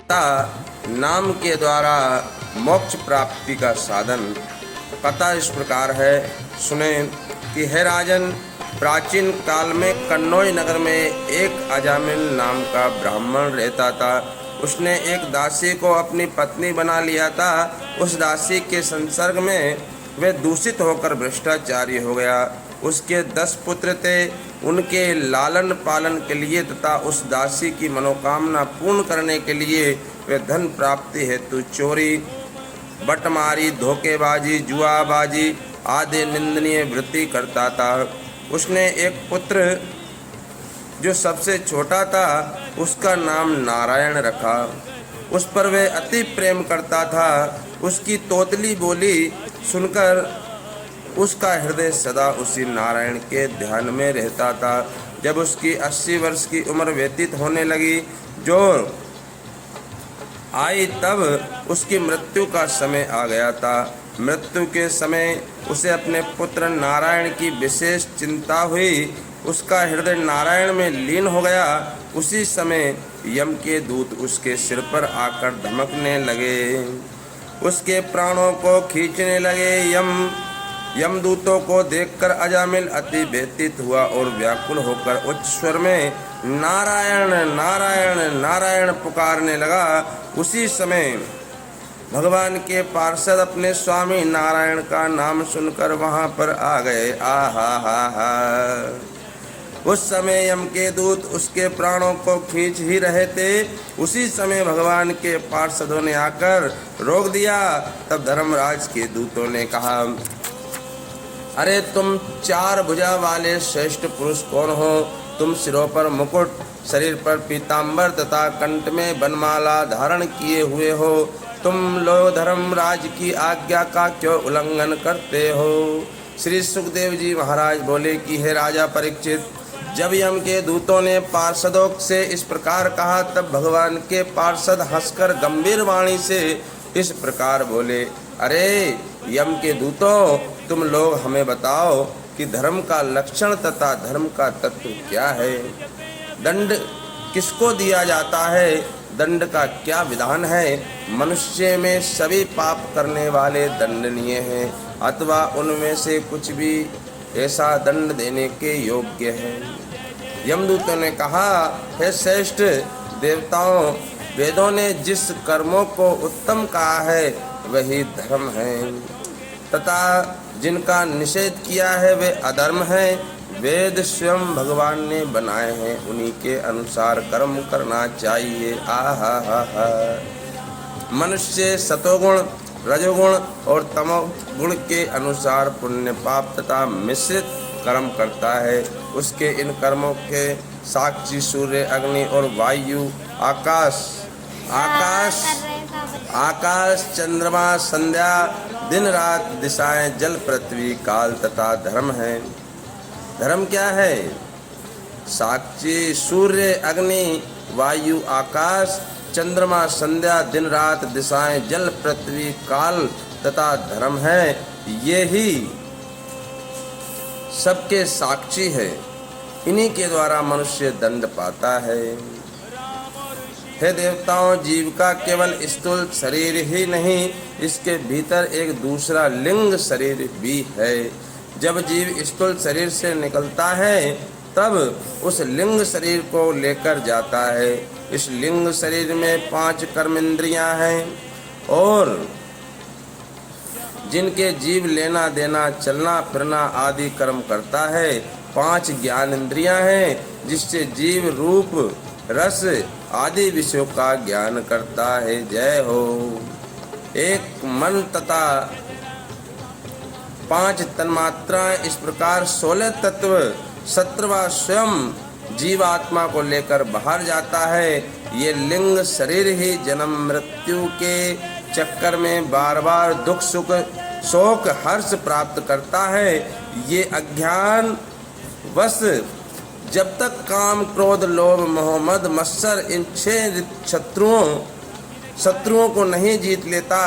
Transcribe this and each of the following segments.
नाम के द्वारा मोक्ष प्राप्ति का साधन। कथा इस प्रकार है, सुने कि हे राजन, प्राचीन काल में कन्नौज नगर में एक अजामिल नाम का ब्राह्मण रहता था। उसने एक दासी को अपनी पत्नी बना लिया था। उस दासी के संसर्ग में वह दूषित होकर भ्रष्टाचारी हो गया। उसके 10 पुत्र थे। उनके लालन पालन के लिए तथा उस दासी की मनोकामना पूर्ण करने के लिए वह धन प्राप्ति हेतु चोरी, बटमारी, धोखेबाजी, जुआबाजी आदि निंदनीय वृत्ति करता था। उसने एक पुत्र जो सबसे छोटा था, उसका नाम नारायण रखा। उस पर वह अति प्रेम करता था। उसकी तोतली बोली सुनकर उसका हृदय सदा उसी नारायण के ध्यान में रहता था। जब उसकी 80 वर्ष की उम्र व्यतीत होने लगी जो आई, तब उसकी मृत्यु का समय आ गया था। मृत्यु के समय उसे अपने पुत्र नारायण की विशेष चिंता हुई। उसका हृदय नारायण में लीन हो गया। उसी समय यम के दूत उसके सिर पर आकर धमकने लगे, उसके प्राणों को खींचने लगे। यमदूतों को देखकर अजामिल अति व्यथित हुआ और व्याकुल होकर उच्च स्वर में नारायण नारायण नारायण पुकारने लगा। उसी समय भगवान के पार्षद अपने स्वामी नारायण का नाम सुनकर वहां पर आ गए। आहा हा हा। उस समय यम के दूत उसके प्राणों को खींच ही रहे थे। उसी समय भगवान के पार्षदों ने आकर रोक दिया। तब धर्मराज के दूतों ने कहा, अरे तुम 4 भुजा वाले श्रेष्ठ पुरुष कौन हो? तुम सिरों पर मुकुट, शरीर पर पीताम्बर तथा कंठ में बनमाला धारण किए हुए हो। तुम लोग धर्मराज की आज्ञा का क्यों उल्लंघन करते हो? श्री सुखदेव जी महाराज बोले कि हे राजा परीक्षित, जब यम के दूतों ने पार्षदों से इस प्रकार कहा, तब भगवान के पार्षद हंसकर गंभीर वाणी से इस प्रकार बोले, अरे यम के दूतों, तुम लोग हमें बताओ कि धर्म का लक्षण तथा धर्म का तत्व क्या है? दंड किसको दिया जाता है? दंड का क्या विधान है? मनुष्य में सभी पाप करने वाले दंडनीय हैं अथवा उनमें से कुछ भी ऐसा दंड देने के योग्य है? यमदूतों ने कहा, हे श्रेष्ठ देवताओं, वेदों ने जिस कर्मों को उत्तम कहा है वही धर्म है तथा जिनका निषेध किया है वे अधर्म है। वेद स्वयं भगवान ने बनाए हैं, उन्हीं के अनुसार कर्म करना चाहिए। आहा हा हा। मनुष्य सतोगुण, रजोगुण और तमोगुण के अनुसार पुण्य पाप तथा मिश्रित कर्म करता है। उसके इन कर्मों के साक्षी सूर्य, अग्नि और वायु, आकाश, चंद्रमा, संध्या, दिन रात, दिशाएं, जल, पृथ्वी, काल तथा धर्म है। धर्म क्या है? साक्षी सूर्य, अग्नि, वायु, आकाश, चंद्रमा, संध्या, दिन रात, दिशाएं, जल, पृथ्वी, काल तथा धर्म है। ये ही सबके साक्षी है। इन्हीं के द्वारा मनुष्य दंड पाता है। हे देवताओं, जीव का केवल स्थूल शरीर ही नहीं, इसके भीतर एक दूसरा लिंग शरीर भी है। जब जीव स्थूल शरीर से निकलता है तब उस लिंग शरीर को लेकर जाता है। इस लिंग शरीर में 5 कर्मेंद्रियां हैं और जिनके जीव लेना देना, चलना फिरना आदि कर्म करता है। 5 ज्ञानेंद्रियां हैं जिससे जीव रूप, रस आदि विषयों का ज्ञान करता है। जय हो। एक मन तथा 5 तन्मात्राएं, इस प्रकार 16 तत्व 17वां स्वयं जीवात्मा को लेकर बाहर जाता है। ये लिंग शरीर ही जन्म मृत्यु के चक्कर में बार बार दुख सुख शोक हर्ष प्राप्त करता है। ये अज्ञान वश जब तक काम क्रोध लोभ मोह मद मत्सर इन 6 शत्रुओं को नहीं जीत लेता,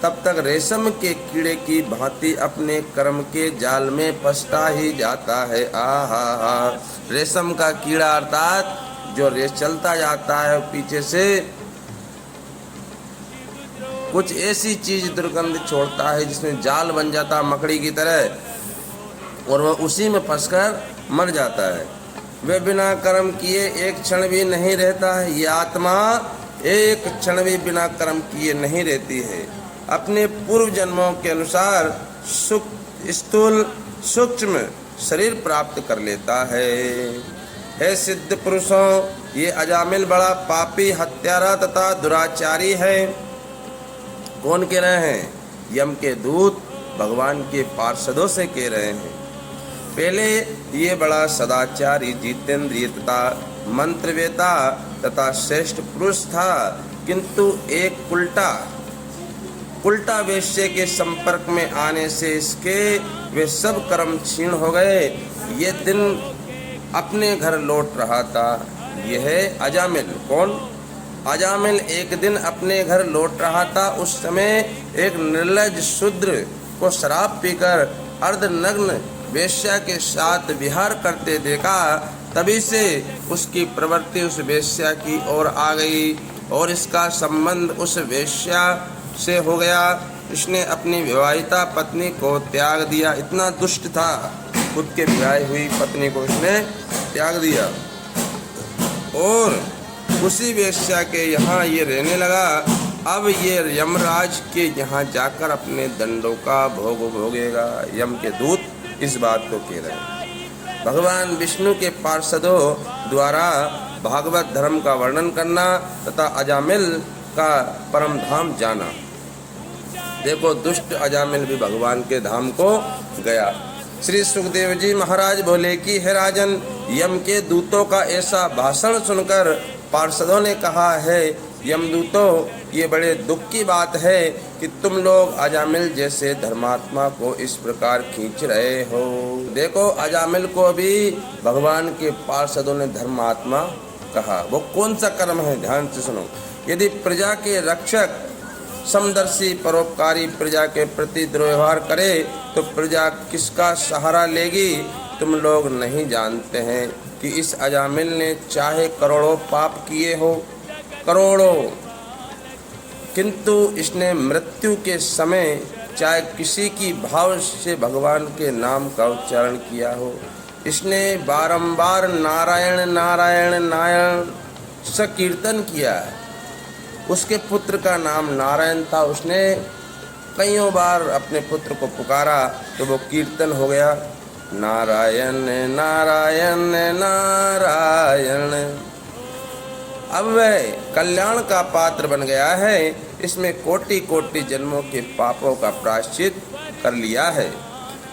तब तक रेशम के कीड़े की भांति अपने कर्म के जाल में फंसता ही जाता है। आहा हा। रेशम का कीड़ा अर्थात जो रेस चलता जाता है पीछे से कुछ ऐसी चीज दुर्गंध छोड़ता है जिसमें जाल बन जाता मकड़ी की तरह, और वह उसी में फंसकर मर जाता है। वे बिना कर्म किए एक क्षण भी नहीं रहता है। ये आत्मा एक क्षण भी बिना कर्म किए नहीं रहती है। अपने पूर्व जन्मों के अनुसार स्थूल सूक्ष्म शरीर प्राप्त कर लेता है। हे सिद्ध पुरुषों, ये अजामिल बड़ा पापी, हत्यारा तथा दुराचारी है। कौन कह रहे हैं? यम के दूत भगवान के पार्षदों से कह रहे हैं। पहले ये बड़ा सदाचारी, जितेंद्रिय तथा मंत्रवेता तथा श्रेष्ठ पुरुष था, किंतु एक उल्टा वेश्य के संपर्क में आने से इसके वे सब कर्म क्षीण हो गए। ये दिन अपने घर लौट रहा था। यह है अजामिल। कौन? अजामिल एक दिन अपने घर लौट रहा था। उस समय एक निर्लज्ज शूद्र को शराब पीकर अर्धनग्न वेश्या के साथ विहार करते देखा। तभी से उसकी प्रवृत्ति उस वेश्या की ओर आ गई और इसका संबंध उस वेश्या से हो गया। इसने अपनी विवाहिता पत्नी को त्याग दिया। इतना दुष्ट था, खुद के विवाह हुई पत्नी को इसने त्याग दिया और उसी वेश्या के यहाँ ये रहने लगा। अब ये यमराज के यहाँ जाकर अपने दंडों का भोग भोगेगा। यम के दूत इस बात को कह रहे हैं। भगवान विष्णु के पार्षदों द्वारा भागवत धर्म का वर्णन करना तथा अजामिल का परम धाम जाना। देखो, दुष्ट अजामिल भी भगवान के धाम को गया। श्री सुखदेव जी महाराज बोले कि हे राजन, यम के दूतों का ऐसा भाषण सुनकर पार्षदों ने कहा है, यमदूतों, ये बड़े दुख की बात है कि तुम लोग अजामिल जैसे धर्मात्मा को इस प्रकार खींच रहे हो। देखो, अजामिल को भी भगवान के पार्षदों ने धर्मात्मा कहा। वो कौन सा कर्म है? ध्यान से सुनो। यदि प्रजा के रक्षक, समदर्शी, परोपकारी प्रजा के प्रति दुर्व्यवहार करे तो प्रजा किसका सहारा लेगी? तुम लोग नहीं जानते हैं कि इस अजामिल ने चाहे करोड़ों पाप किए हो, करोड़ों, किंतु इसने मृत्यु के समय चाहे किसी की भाव से भगवान के नाम का उच्चारण किया हो, इसने बारंबार नारायण नारायण नारायण संकीर्तन किया। उसके पुत्र का नाम नारायण था। उसने कईयों बार अपने पुत्र को पुकारा तो वो कीर्तन हो गया, नारायण नारायण नारायण। अब वह कल्याण का पात्र बन गया है। इसमें कोटि कोटि जन्मों के पापों का प्रायश्चित कर लिया है।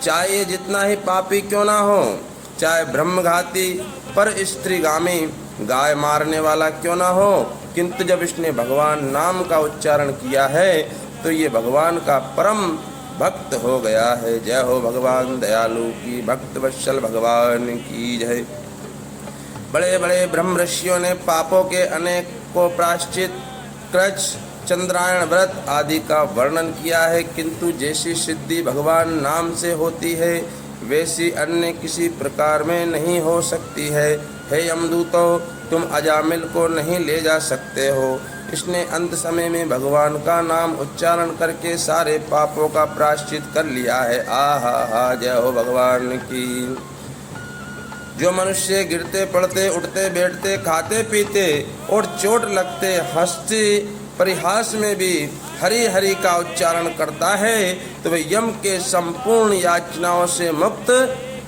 चाहे ये जितना ही पापी क्यों ना हो, चाहे ब्रह्मघाती, पर स्त्रीगामी, गाय मारने वाला क्यों ना हो, किंतु जब इसने भगवान नाम का उच्चारण किया है तो ये भगवान का परम भक्त हो गया है। जय हो भगवान दयालु की, भक्त वत्सल भगवान की जय। बड़े बड़े ब्रह्म ऋषियों ने पापों के अनेक को प्रायश्चित, कृच, चंद्रायण व्रत आदि का वर्णन किया है, किंतु जैसी सिद्धि भगवान नाम से होती है वैसी अन्य किसी प्रकार में नहीं हो सकती है। हे यमदूतों, तुम अजामिल को नहीं ले जा सकते हो। इसने अंत समय में भगवान का नाम उच्चारण करके सारे पापों का प्रायश्चित कर लिया है। आहा हा, जय हो भगवान की। जो मनुष्य गिरते पड़ते, उठते बैठते, खाते पीते और चोट लगते, हंसते परिहास में भी हरि हरि का उच्चारण करता है तो वह यम के संपूर्ण याचनाओं से मुक्त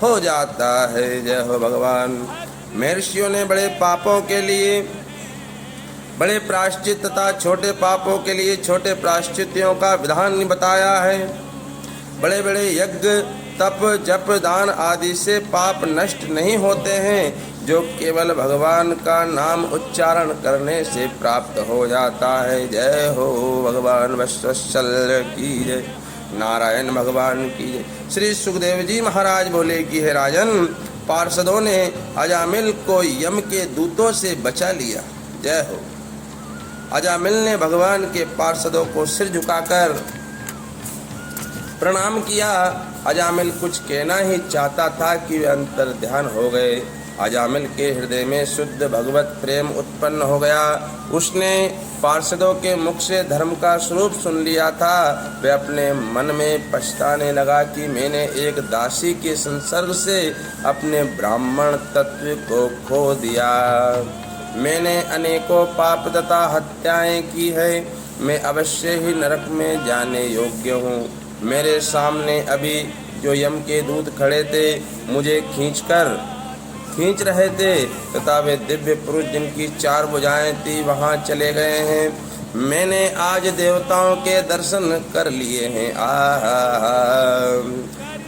हो जाता है। जय हो भगवान। महर्षियों ने बड़े पापों के लिए बड़े प्रायश्चित तथा छोटे पापों के लिए छोटे प्रायश्चित्यों का विधान बताया है। बड़े बड़े यज्ञ, तप, जप, दान आदि से पाप नष्ट नहीं होते हैं, जो केवल भगवान का नाम उच्चारण करने से प्राप्त हो जाता है। जय हो भगवान वत्सल की जय, नारायण भगवान की जय। श्री सुखदेव जी महाराज बोले कि हे राजन, पार्षदों ने अजामिल को यम के दूतों से बचा लिया। जय हो। अजामिल ने भगवान के पार्षदों को सिर झुकाकर प्रणाम किया। अजामिल कुछ कहना ही चाहता था कि वे अंतर ध्यान हो गए। अजामिल के हृदय में शुद्ध भगवत प्रेम उत्पन्न हो गया। उसने पार्षदों के मुख से धर्म का स्वरूप सुन लिया था। वह अपने मन में पछताने लगा कि मैंने एक दासी के संसर्ग से अपने ब्राह्मण तत्व को खो दिया। मैंने अनेकों पाप तथा हत्याएं की है। मैं अवश्य ही नरक में जाने योग्य हूँ। मेरे सामने अभी जो यम के दूत खड़े थे मुझे खींच रहे थे तथा वे दिव्य पुरुष जिनकी 4 भुजाएं थी वहाँ चले गए हैं। मैंने आज देवताओं के दर्शन कर लिए हैं।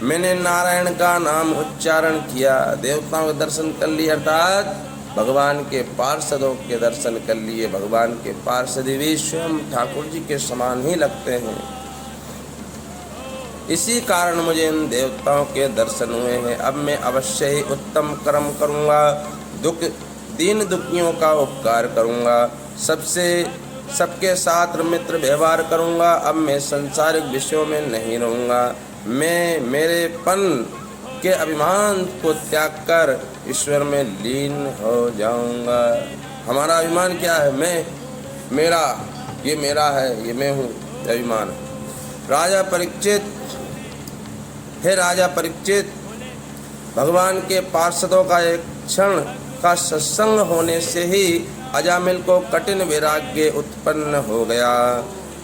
मैंने नारायण का नाम उच्चारण किया, देवताओं के दर्शन कर लिए, अर्थात भगवान के पार्षदों के दर्शन कर लिए। भगवान के पार्षद भी स्वयं ठाकुर जी के समान ही लगते हैं। इसी कारण मुझे इन देवताओं के दर्शन हुए हैं। अब मैं अवश्य ही उत्तम कर्म करूँगा, दीन दुखियों का उपकार करूँगा, सबके साथ मित्र व्यवहार करूँगा। अब मैं सांसारिक विषयों में नहीं रहूँगा। मैं मेरेपन के अभिमान को त्याग कर ईश्वर में लीन हो जाऊँगा। हमारा अभिमान क्या है? मैं, मेरा, ये मेरा है, ये मैं हूँ, अभिमान। राजा परीक्षित, हे राजा परीक्षित, भगवान के पार्षदों का एक क्षण का सत्संग होने से ही अजामिल को कठिन वैराग्य उत्पन्न हो गया।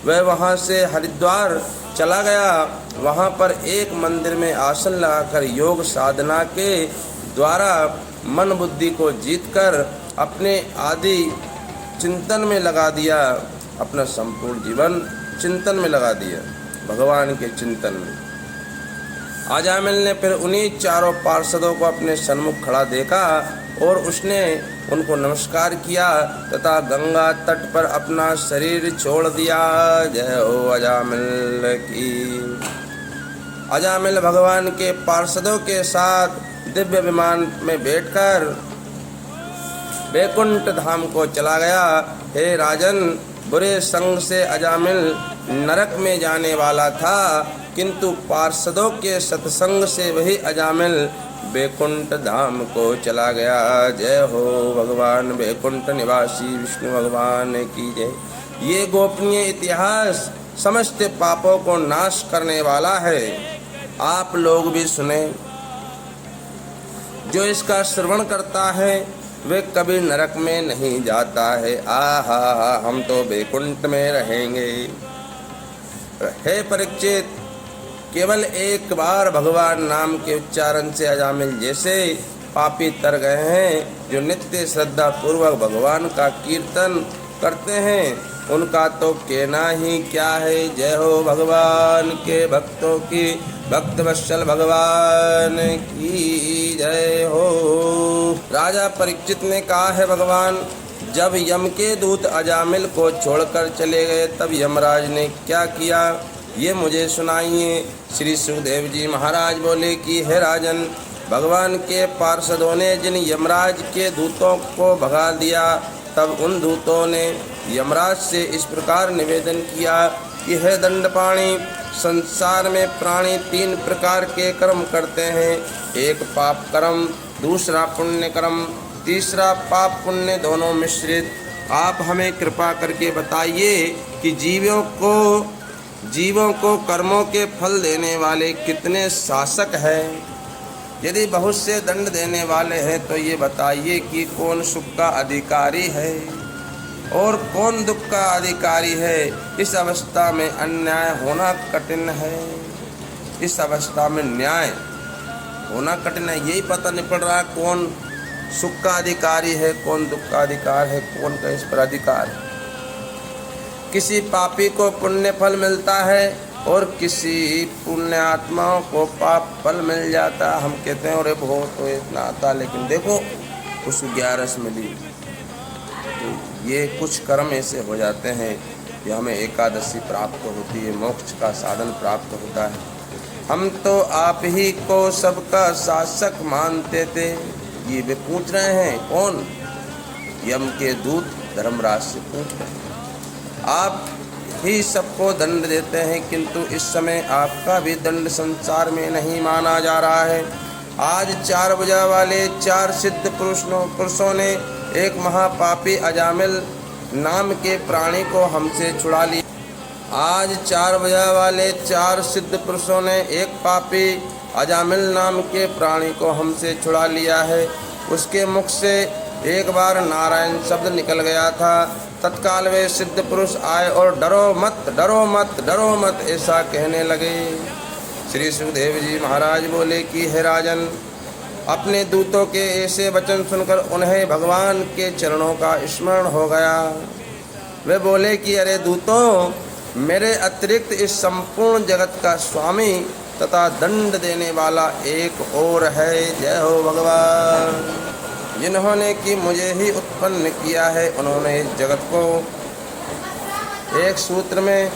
वह वहाँ से हरिद्वार चला गया। वहाँ पर एक मंदिर में आसन लगाकर योग साधना के द्वारा मन बुद्धि को जीतकर अपने आदि चिंतन में लगा दिया। अपना संपूर्ण जीवन चिंतन में लगा दिया, भगवान के चिंतन में। अजामिल ने फिर उन्हीं 4 पार्षदों को अपने सन्मुख खड़ा देखा और उसने उनको नमस्कार किया तथा गंगा तट पर अपना शरीर छोड़ दिया। जय हो अजामिल की। अजामिल भगवान के पार्षदों के साथ दिव्य विमान में बैठकर वैकुंठ धाम को चला गया। हे राजन, बुरे संग से अजामिल नरक में जाने वाला था, किंतु पार्षदों के सत्संग से वही अजामिल वैकुंठ धाम को चला गया। जय हो भगवान वैकुंठ निवासी विष्णु भगवान की जय। ये गोपनीय इतिहास समस्त पापों को नाश करने वाला है। आप लोग भी सुने। जो इसका श्रवण करता है वे कभी नरक में नहीं जाता है। आहा, हम तो वैकुंठ में रहेंगे। हे परीक्षित, केवल एक बार भगवान नाम के उच्चारण से अजामिल जैसे पापी तर गए हैं जो नित्य श्रद्धा पूर्वक भगवान का कीर्तन करते हैं, उनका तो कहना ही क्या है। जय हो भगवान के भक्तों की, भक्त वत्सल भगवान की जय हो। राजा परीक्षित ने कहा है भगवान, जब यम के दूत अजामिल को छोड़कर चले गए तब यमराज ने क्या किया, ये मुझे सुनाइए। श्री सुखदेव जी महाराज बोले कि हे राजन, भगवान के पार्षदों ने जिन यमराज के दूतों को भगा दिया, तब उन दूतों ने यमराज से इस प्रकार निवेदन किया कि हे दंडपाणी, संसार में प्राणी 3 प्रकार के कर्म करते हैं। एक पाप कर्म, दूसरा पुण्य कर्म, तीसरा पाप पुण्य दोनों मिश्रित। आप हमें कृपा करके बताइए कि जीवों को कर्मों के फल देने वाले कितने शासक हैं? यदि बहुत से दंड देने वाले हैं तो ये बताइए कि कौन सुख का अधिकारी है और कौन दुख का अधिकारी है। इस अवस्था में अन्याय होना कठिन है। इस अवस्था में न्याय होना कठिन है। यही पता नहीं पड़ रहा कौन सुख का अधिकारी है, कौन दुख का अधिकार है, कौन का इस पर अधिकार है। किसी पापी को पुण्य फल मिलता है और किसी पुण्यात्माओं को पाप फल मिल जाता। हम कहते हैं अरे बहुत तो इतना आता, लेकिन देखो उस 11 मिली। तो ये कुछ कर्म ऐसे हो जाते हैं कि हमें एकादशी प्राप्त होती है, मोक्ष का साधन प्राप्त होता है। हम तो आप ही को सबका शासक मानते थे। ये वे पूछ रहे हैं, कौन? यम के दूत धर्मराज से पूछ रहे हैं। आप ही सबको दंड देते हैं, किंतु इस समय आपका भी दंड संसार में नहीं माना जा रहा है। आज 4 भुजा वाले 4 सिद्ध पुरुषों ने एक महापापी अजामिल नाम के प्राणी को हमसे छुड़ा लिया। आज 4 भुजा वाले 4 सिद्ध पुरुषों ने एक पापी अजामिल नाम के प्राणी को हमसे छुड़ा लिया है। उसके मुख से एक बार नारायण शब्द निकल गया था। तत्काल वे सिद्ध पुरुष आए और डरो मत, डरो मत, डरो मत ऐसा कहने लगे। श्री सुखदेव जी महाराज बोले कि हे राजन, अपने दूतों के ऐसे वचन सुनकर उन्हें भगवान के चरणों का स्मरण हो गया। वे बोले कि अरे दूतों, मेरे अतिरिक्त इस संपूर्ण जगत का स्वामी तथा दंड देने वाला एक और है। जय हो भगवान। जिन्होंने कि मुझे ही उत्पन्न किया है, उन्होंने इस जगत को एक सूत्र में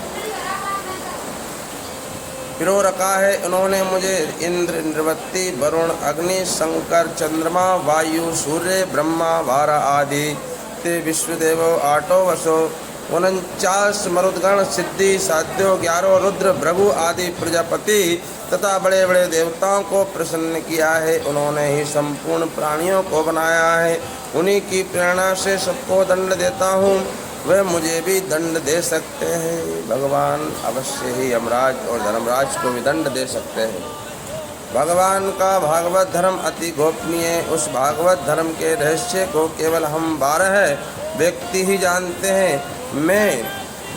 पिरो रखा है। उन्होंने मुझे इंद्र, इंद्रवती, वरुण, अग्नि, शंकर, चंद्रमा, वायु, सूर्य, ब्रह्मा, वारा आदि ते विश्वदेवो आठो वसो 49 मरुदगण, सिद्धि, साध्यो, 11 रुद्र, भृगु आदि प्रजापति तथा बड़े बड़े देवताओं को प्रसन्न किया है। उन्होंने ही संपूर्ण प्राणियों को बनाया है। उन्हीं की प्रेरणा से सबको दंड देता हूँ। वे मुझे भी दंड दे सकते हैं। भगवान अवश्य ही यमराज और धर्मराज को भी दंड दे सकते हैं। भगवान का भागवत धर्म अति गोपनीय है। उस भागवत धर्म के रहस्य को केवल हम 12 व्यक्ति ही जानते हैं। मैं,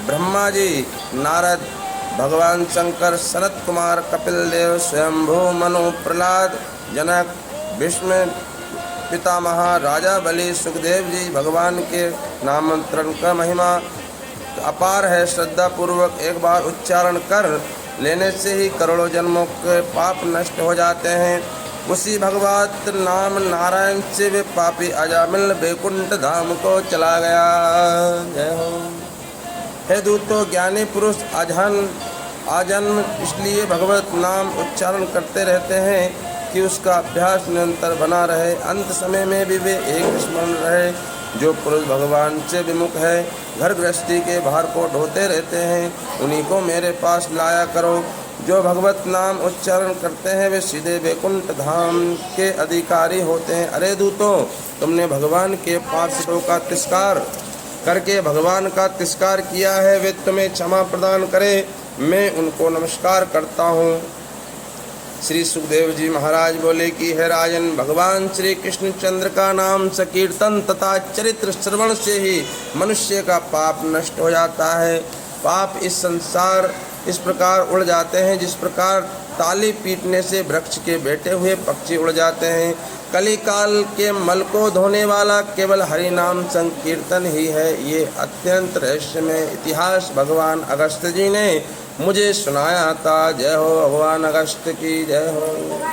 ब्रह्मा जी, नारद, भगवान शंकर, सनत कुमार, कपिल देव, स्वयंभू, मनु, प्रहलाद, जनक, भीष्म पितामह, राजा बलि, सुखदेव जी। भगवान के नामंत्रण का महिमा अपार है। श्रद्धा पूर्वक एक बार उच्चारण कर लेने से ही करोड़ों जन्मों के पाप नष्ट हो जाते हैं। उसी भगवत नाम नारायण से वे पापी अजामिल वैकुंठ धाम को चला गया। जय हो। हे दूतों, ज्ञानी पुरुष आजन्म इसलिए भगवत नाम उच्चारण करते रहते हैं कि उसका अभ्यास निरंतर बना रहे। अंत समय में भी वे एक स्मरण रहे। जो पुरुष भगवान से विमुख है, घर गृहस्थी के भार को ढोते रहते हैं, उन्हीं को मेरे पास लाया करो। जो भगवत नाम उच्चारण करते हैं वे सीधे वैकुंठ धाम के अधिकारी होते हैं। अरे दूतों, तुमने भगवान के पार्षदों का तिरस्कार करके भगवान का तिरस्कार किया है। वे तुम्हें क्षमा प्रदान करें। मैं उनको नमस्कार करता हूँ। श्री सुखदेव जी महाराज बोले कि हे राजन, भगवान श्री कृष्णचंद्र का नाम संकीर्तन तथा चरित्र श्रवण से ही मनुष्य का पाप नष्ट हो जाता है। पाप इस संसार इस प्रकार उड़ जाते हैं जिस प्रकार ताली पीटने से वृक्ष के बैठे हुए पक्षी उड़ जाते हैं। कली काल के मल को धोने वाला केवल हरि नाम संकीर्तन ही है। ये अत्यंत रहस्यमय इतिहास भगवान अगस्त्य जी ने मुझे सुनाया था। जय हो भगवान अगस्त्य की जय हो।